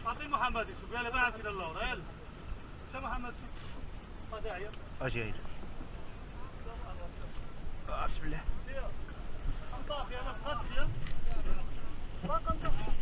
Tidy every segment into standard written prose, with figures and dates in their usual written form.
اعطي محمد يشوف قال باعت الى الله غير شو محمد شوف داعيه اجي بسم الله صافي انا فقدت رقم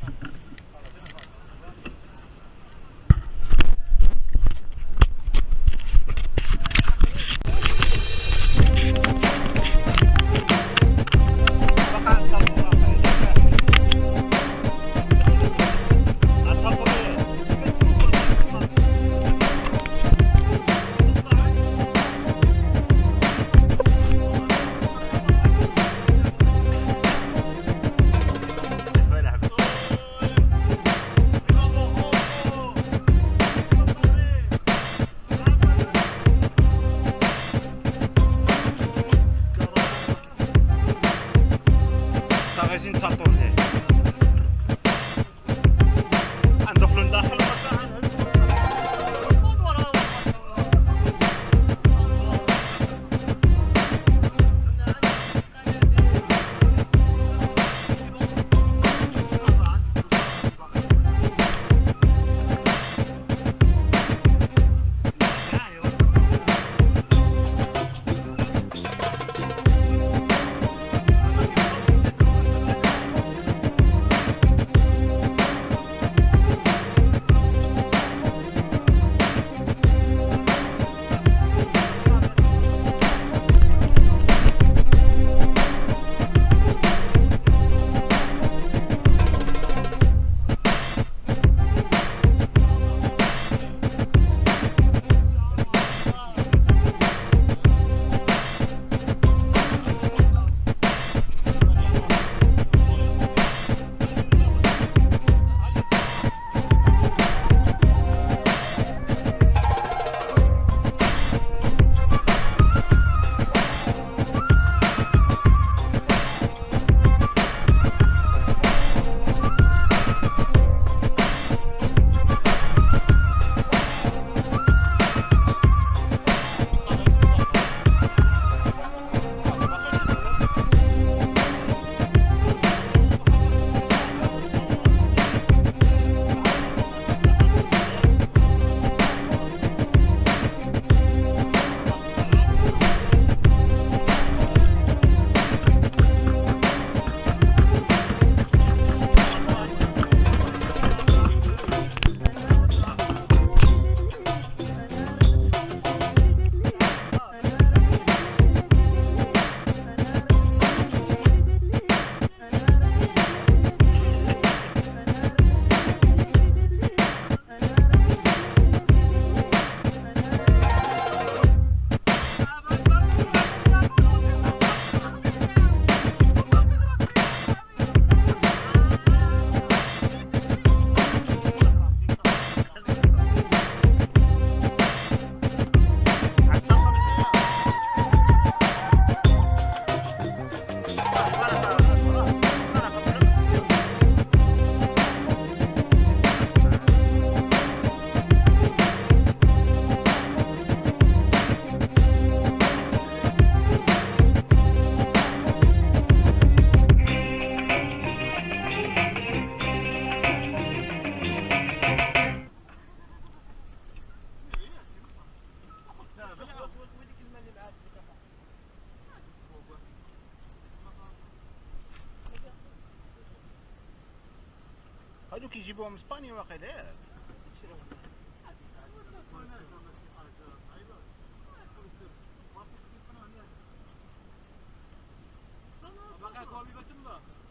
هادو كيجيبوهم من اسبانيا واقيلا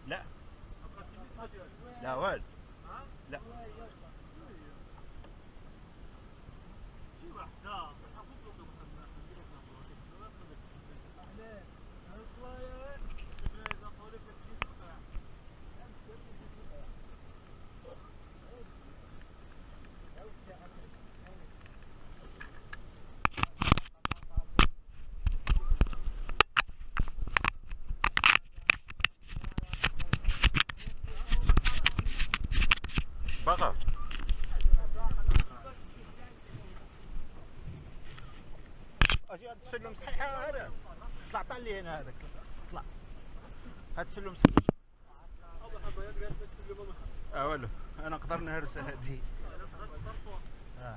لا لا والو لا بقى اجي هذا السلم صحيح هذا طلع لي هنا هذاك طلع هذا السلم صحيح والو انا نقدر نهرس هذه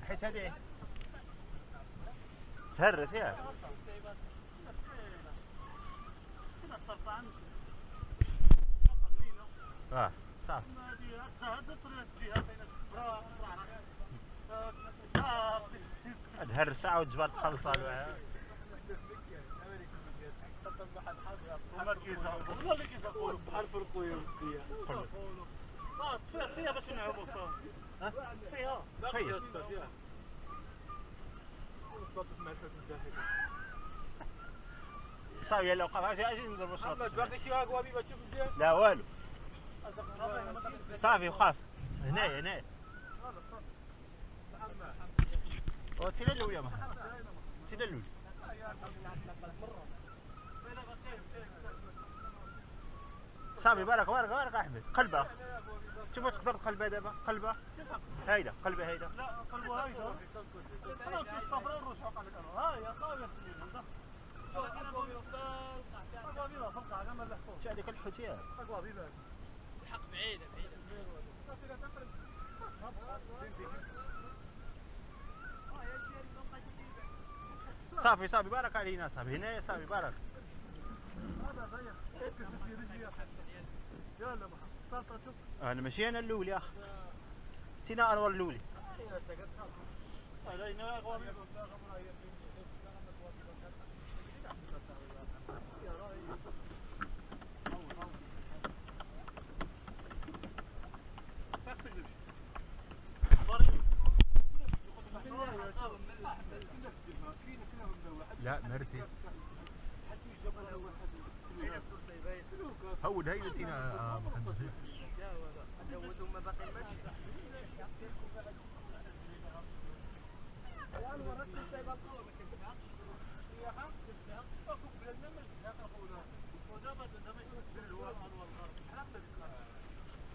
حيت هذه تهرس ياك صافي تهرس ساعه وتجبر تخلصها له والله كيسقولوا بحال فرقويه وديه فيها باش نعوموا فيها شويه صافي يلا وقف اجي نضربوا شوط باقي شي اكوابي ما تشوف مزيان لا والو صافي وقف هنايا وتينا الاول يا محمد تينا الاول صافي بارك احمد قلبها شوف واش تقدر تقلبها دابا قلبها هايده قلبها هايده لا قلبها هايده انا في الصفراء والرشاق قال لك ها يا طاوله اكوابي في القاع ما نلحقوش شو هذيك الحوتيه اكوابي الحق بعيده صافي بارك علينا صافي هنا صافي بارك هذا ضيق يلا محمد طلطه شوف انا ماشي انا الاول يا اخي تينا انور الاولي لا مرتي هود هاي تينا محمد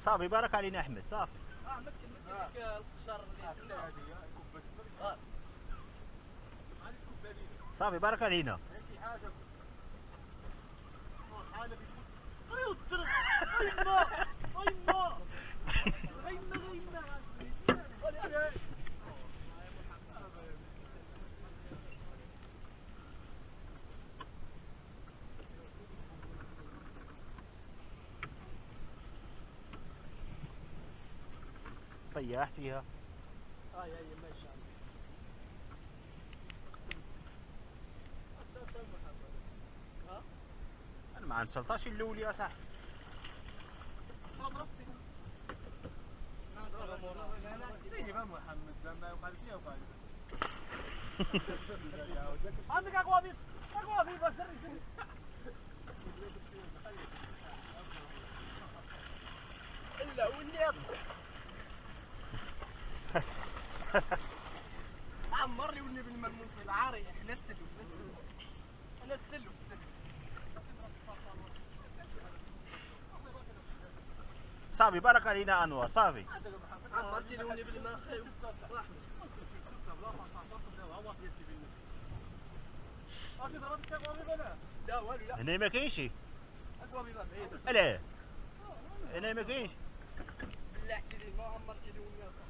صافي بارك علينا احمد صافي صافي بارك علينا طيحتيها يا ما شاء الله انا ما نسلطاش الاول يا صاحبي سيدي ما محمد زعما وقال شي وقال عندك اكوابي بس الا والنيط عمرني والنبي الملموس العاري احنا السلو انا السلو صافي بارك علينا انور صافي عمرتني والنبي الماء لا والو لا هنا ما كاينش شي اكوابي بعيده لا هنا ما كاينش بالله احكي ما عمرتني والناس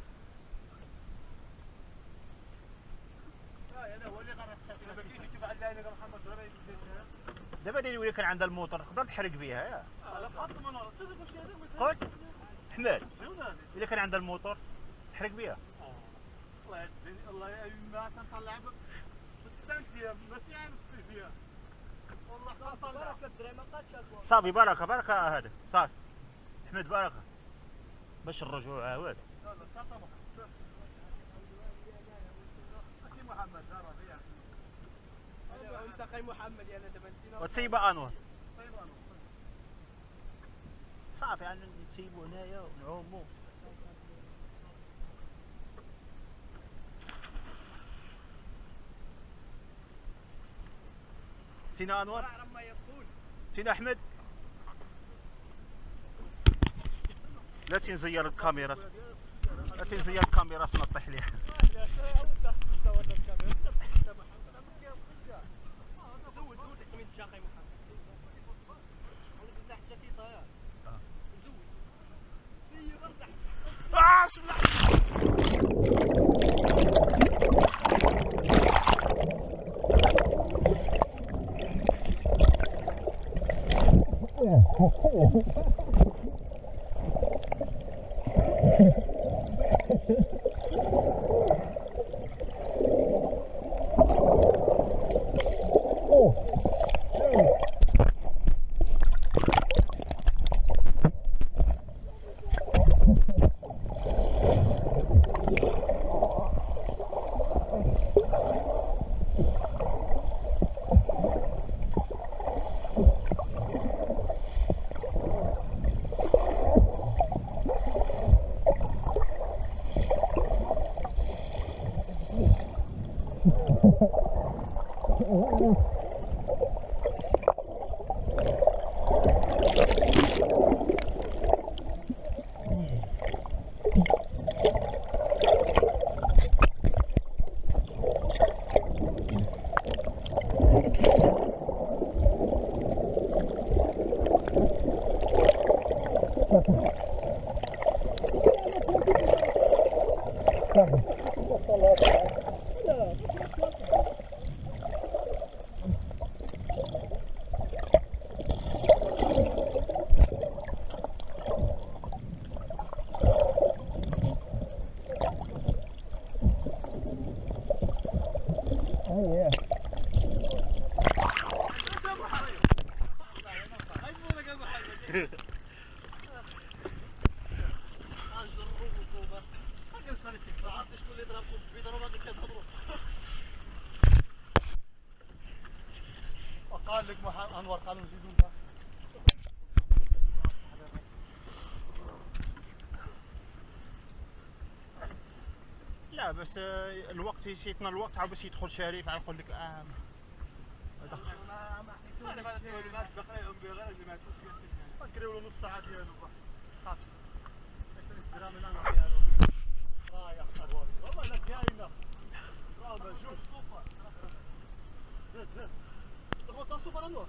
دابا ديري ولا كان عندها الموتور تقدر تحرق بها يا قول حماد الا كان عندها الموتور تحرق بها الله يا ما تنطلع بالسنتيه ماشي عام السيفيه والله بركه الدرهم ما بقاتش صافي بركه هذا صافي حمد بركه باش الرجوع هذا لا طبعا ماشي محمد انت خي محمد يا انا دابا وتسيبها انور صافي يعني نسيبو هنايا ونعومو تينا انور تينا احمد لا تنزير الكاميرا لا تنزير الكاميرا ما تطيح ليها قال لك انور قالوا نزيدوا بها. لا بس الوقت يشيطنا الوقت عاد باش يدخل شريف عاد نقول لك انا ما نقول دقيقه بغير اللي ما تشوف فكروا له نص ساعه ديالو خاطر الدرام اللي انا ديالو رايح طوالي والله لا كاينه راه ما جوج السوبر زيد زيد تبغى السوبر انور